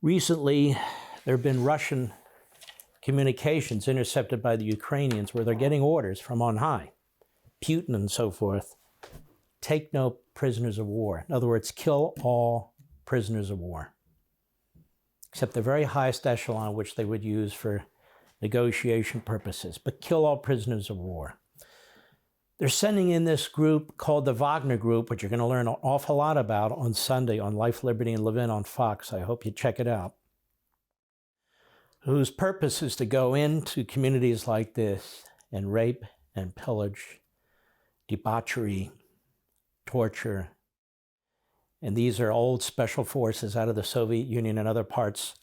Recently, there have been Russian communications intercepted by the Ukrainians where they're getting orders from on high, Putin and so forth, take no prisoners of war. In other words, kill all prisoners of war, except the very highest echelon, which they would use for negotiation purposes, but kill all prisoners of war. They're sending in this group called the Wagner Group, which you're going to learn an awful lot about on Sunday on Life, Liberty, and Levin on Fox. I hope you check it out. Whose purpose is to go into communities like this and rape and pillage, debauchery, torture. And these are old special forces out of the Soviet Union and other parts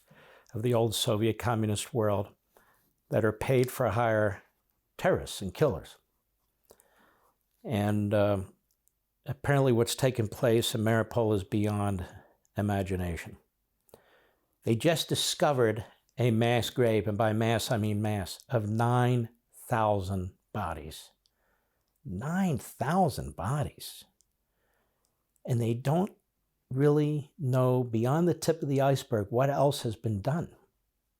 of the old Soviet communist world that are paid for hire terrorists and killers. And apparently what's taken place in Mariupol is beyond imagination. They just discovered a mass grave, and by mass I mean mass, of 9,000 bodies. 9,000 bodies. And they don't really know beyond the tip of the iceberg what else has been done,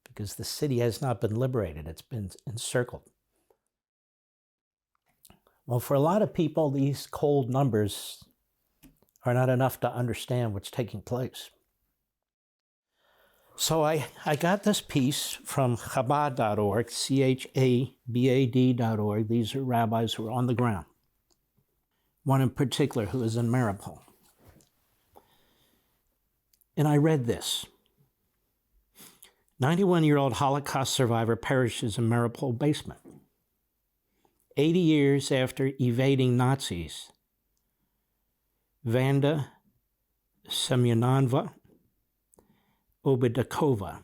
because the city has not been liberated. It's been encircled. Well, for a lot of people, these cold numbers are not enough to understand what's taking place. So I got this piece from Chabad.org, Chabad.org. These are rabbis who are on the ground. One in particular who is in Mariupol. And I read this. 91-year-old Holocaust survivor perishes in Mariupol basement. 80 years after evading Nazis, Vanda Semyonovna Obiedkova,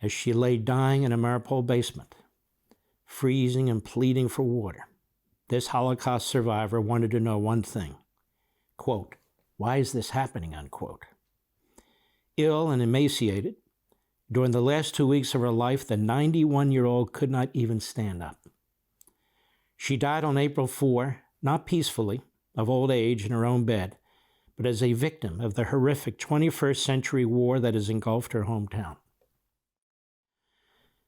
as she lay dying in a Mariupol basement, freezing and pleading for water. This Holocaust survivor wanted to know one thing, quote, "Why is this happening?" unquote. Ill and emaciated, during the last 2 weeks of her life, the 91-year-old could not even stand up. She died on April 4, not peacefully, of old age in her own bed, but as a victim of the horrific 21st century war that has engulfed her hometown.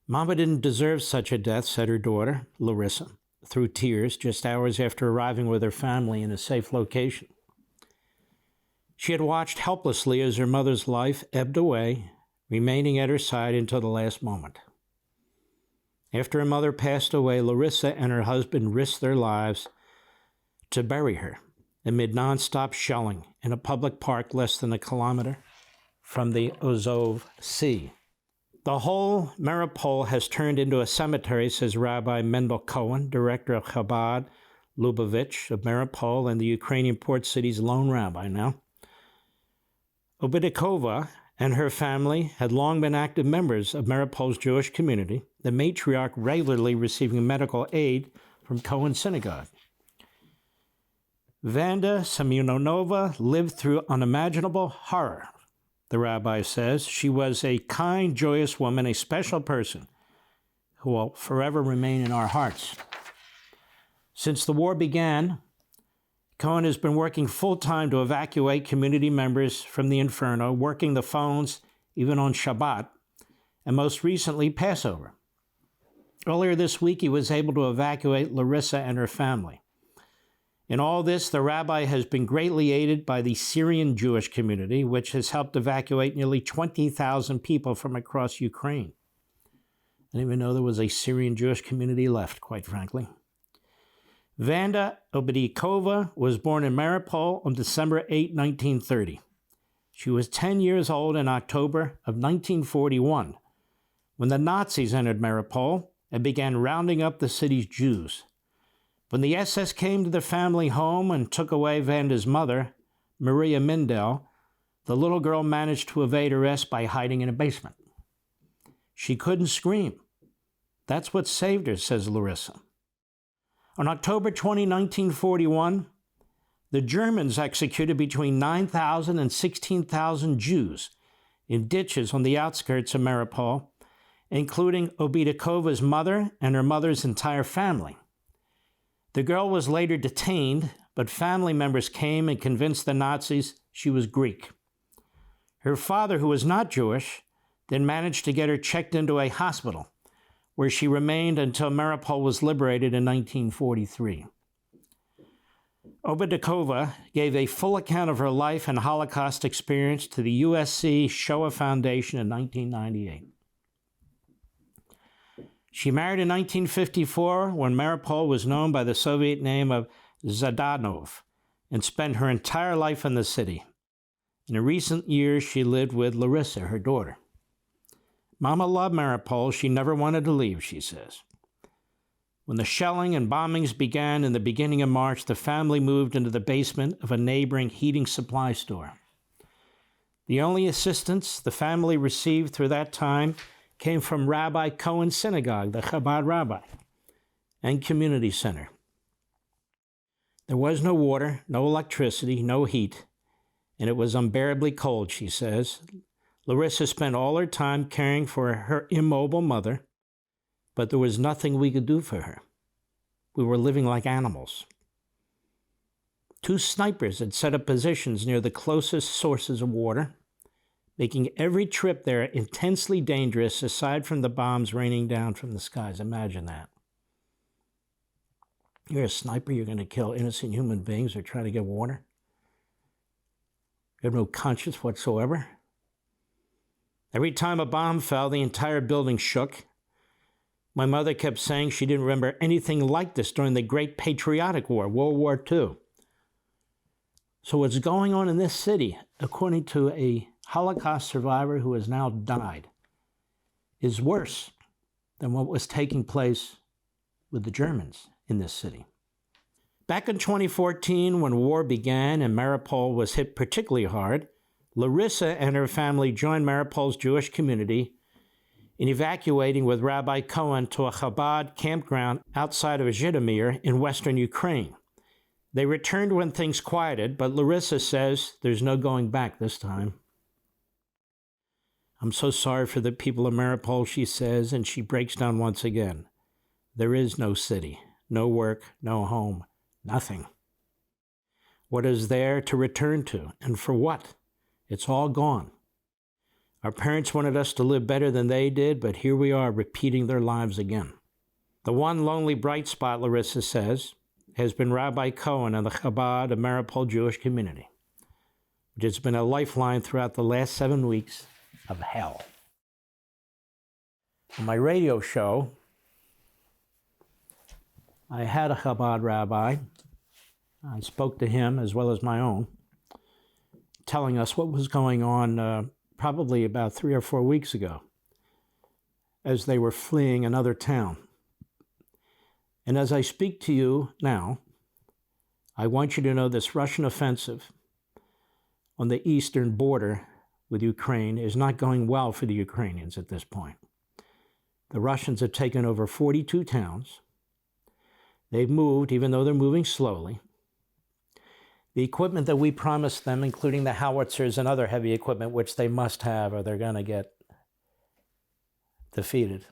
Mama didn't deserve such a death, said her daughter, Larissa, through tears, just hours after arriving with her family in a safe location. She had watched helplessly as her mother's life ebbed away, remaining at her side until the last moment. After her mother passed away, Larissa and her husband risked their lives to bury her amid nonstop shelling in a public park less than a kilometer from the Azov Sea. The whole Mariupol has turned into a cemetery, says Rabbi Mendel Cohen, director of Chabad Lubavitch of Mariupol and the Ukrainian port city's lone rabbi now. Obiedkova and her family had long been active members of Mariupol's Jewish community, the matriarch regularly receiving medical aid from Cohen Synagogue. Vanda Semyonovna lived through unimaginable horror, the rabbi says. She was a kind, joyous woman, a special person who will forever remain in our hearts. Since the war began, Cohen has been working full-time to evacuate community members from the inferno, working the phones even on Shabbat, and most recently Passover. Earlier this week, he was able to evacuate Larissa and her family. In all this, the rabbi has been greatly aided by the Syrian Jewish community, which has helped evacuate nearly 20,000 people from across Ukraine. I didn't even know there was a Syrian Jewish community left, quite frankly. Vanda Obiedkova was born in Mariupol on December 8, 1930. She was 10 years old in October of 1941 when the Nazis entered Mariupol and began rounding up the city's Jews. When the SS came to the family home and took away Vanda's mother, Maria Mindel, the little girl managed to evade arrest by hiding in a basement. She couldn't scream. That's what saved her, says Larissa. On October 20, 1941, the Germans executed between 9,000 and 16,000 Jews in ditches on the outskirts of Mariupol, including Obiedkova's mother and her mother's entire family. The girl was later detained, but family members came and convinced the Nazis she was Greek. Her father, who was not Jewish, then managed to get her checked into a hospital, where she remained until Mariupol was liberated in 1943. Obiedkova gave a full account of her life and Holocaust experience to the USC Shoah Foundation in 1998. She married in 1954 when Mariupol was known by the Soviet name of Zhdanov, and spent her entire life in the city. In recent years, she lived with Larissa, her daughter. Mama loved Mariupol. She never wanted to leave, she says. When the shelling and bombings began in the beginning of March, the family moved into the basement of a neighboring heating supply store. The only assistance the family received through that time came from Rabbi Cohen's synagogue, the Chabad rabbi, and community center. There was no water, no electricity, no heat, and it was unbearably cold, she says. Larissa spent all her time caring for her immobile mother, but there was nothing we could do for her. We were living like animals. 2 snipers had set up positions near the closest sources of water, making every trip there intensely dangerous aside from the bombs raining down from the skies. Imagine that. You're a sniper, you're going to kill innocent human beings or try to get water. You have no conscience whatsoever. Every time a bomb fell, the entire building shook. My mother kept saying she didn't remember anything like this during the Great Patriotic War, World War II. So what's going on in this city, according to a Holocaust survivor who has now died, is worse than what was taking place with the Germans in this city. Back in 2014, when war began and Mariupol was hit particularly hard, Larissa and her family joined Mariupol's Jewish community in evacuating with Rabbi Cohen to a Chabad campground outside of Zhytomyr in western Ukraine. They returned when things quieted, but Larissa says there's no going back this time. I'm so sorry for the people of Mariupol, she says, and she breaks down once again. There is no city, no work, no home, nothing. What is there to return to, and for what? It's all gone. Our parents wanted us to live better than they did, but here we are repeating their lives again. The one lonely bright spot, Larissa says, has been Rabbi Cohen and the Chabad of Mariupol Jewish community, which has been a lifeline throughout the last 7 weeks of hell. On my radio show, I had a Chabad rabbi. I spoke to him as well as my own, telling us what was going on probably about 3 or 4 weeks ago as they were fleeing another town. And as I speak to you now, I want you to know this Russian offensive on the eastern border with Ukraine is not going well for the Ukrainians at this point. The Russians have taken over 42 towns. They've moved, even though they're moving slowly. The equipment that we promised them, including the howitzers and other heavy equipment, which they must have or they're going to get defeated,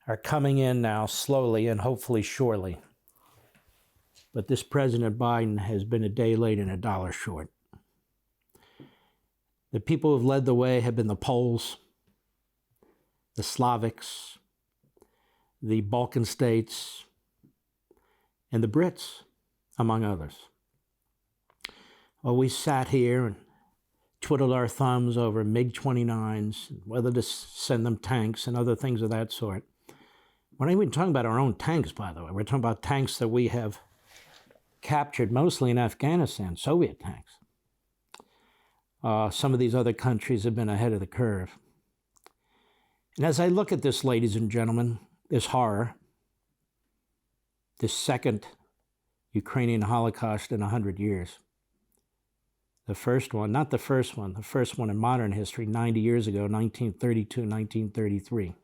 are coming in now slowly and hopefully surely. But this President Biden has been a day late and a dollar short. The people who have led the way have been the Poles, the Slavics, the Balkan states, and the Brits, among others. Well, we sat here and twiddled our thumbs over MiG-29s, whether to send them tanks and other things of that sort. We're not even talking about our own tanks, by the way. We're talking about tanks that we have captured mostly in Afghanistan, Soviet tanks. Some of these other countries have been ahead of the curve. And as I look at this, ladies and gentlemen, this horror, this second Ukrainian Holocaust in 100 years, the first one, not the first one in modern history, 90 years ago, 1932, 1933.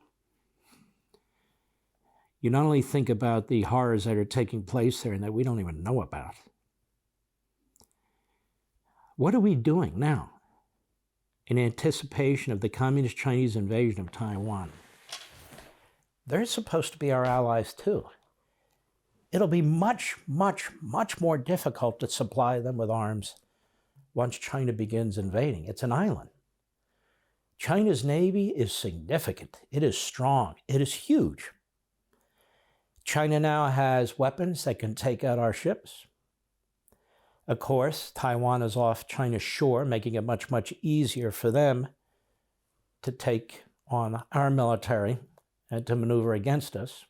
You not only think about the horrors that are taking place there and that we don't even know about. What are we doing now in anticipation of the Communist Chinese invasion of Taiwan? They're supposed to be our allies too. It'll be much, much, much more difficult to supply them with arms once China begins invading. It's an island. China's Navy is significant. It is strong. It is huge. China now has weapons that can take out our ships. Of course, Taiwan is off China's shore, making it much, much easier for them to take on our military and to maneuver against us.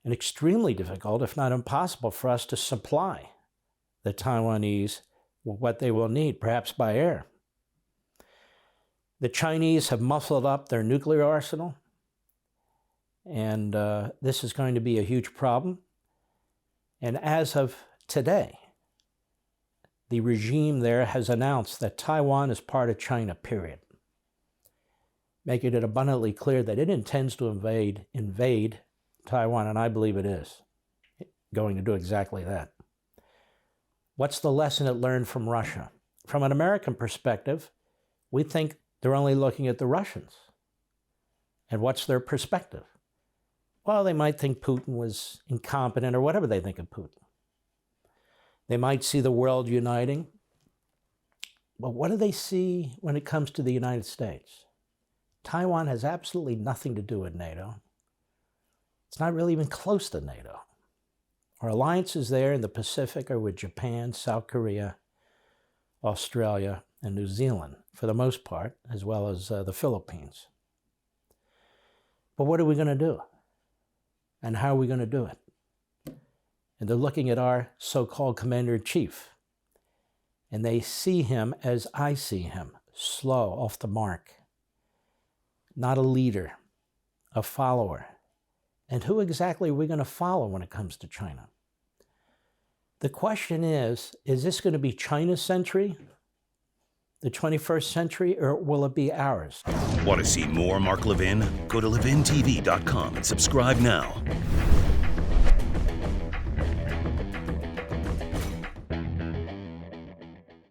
And extremely difficult, if not impossible, for us to supply the Taiwanese with what they will need, perhaps by air. The Chinese have muscled up their nuclear arsenal, and this is going to be a huge problem. And as of today, the regime there has announced that Taiwan is part of China, period. Making it abundantly clear that it intends to invade Taiwan, and I believe it is going to do exactly that. What's the lesson it learned from Russia? From an American perspective, we think they're only looking at the Russians. And what's their perspective? Well, they might think Putin was incompetent or whatever they think of Putin. They might see the world uniting. But what do they see when it comes to the United States? Taiwan has absolutely nothing to do with NATO. It's not really even close to NATO. Our alliances there in the Pacific are with Japan, South Korea, Australia, and New Zealand, for the most part, as well as the Philippines. But what are we going to do? And how are we going to do it? And they're looking at our so-called commander-in-chief, and they see him as I see him, slow, off the mark, not a leader, a follower. And who exactly are we going to follow when it comes to China? The question is this going to be China's century, the 21st century, or will it be ours? Want to see more Mark Levin? Go to levintv.com and subscribe now.